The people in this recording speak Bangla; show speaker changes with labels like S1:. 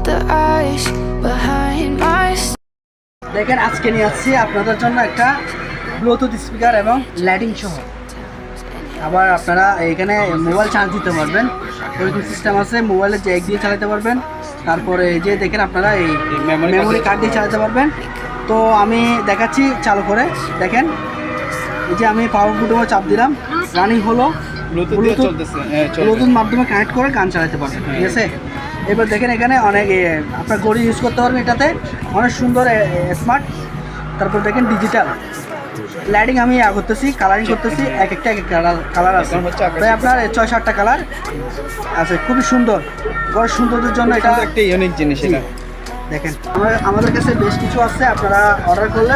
S1: the ice behind my
S2: দেখেন আজকে নিয়ে আসছি আপনাদের জন্য একটা ব্লুটুথ স্পিকার এবং লাইটিং সহ। আবার আপনারা এখানে মোবাইল চার্জ দিতে পারবেন, ওইরকম সিস্টেম আছে। মোবাইলে জ্যাক দিয়ে চালাতে পারবেন। তারপরে এই যে দেখেন আপনারা এই মেমোরি কার্ড দিয়ে চালাতে পারবেন। তো আমি দেখাচ্ছি চালু করে। দেখেন এই যে আমি পাওয়ার বুটনে চাপ দিলাম, রানিং হলো। ব্লুটুথ মাধ্যমে কানেক্ট করে গান চালাতে পারবেন, ঠিক আছে। এবার দেখেন এখানে অনেক আপনার ঘড়ি ইউজ করতে পারবেন, এটাতে অনেক সুন্দর স্মার্ট। তারপর দেখেন ডিজিটাল লাইটিং আমি করতেছি, কালারিং করতেছি, এক একটা কালার আছে। তাই আপনার 6-7টা কালার আছে, খুবই সুন্দর। ঘরের সৌন্দর্যের জন্য এটা
S3: একটা ইউনিক জিনিস। এটা
S2: দেখেন আমাদের কাছে বেশ কিছু আছে, আপনারা অর্ডার করলে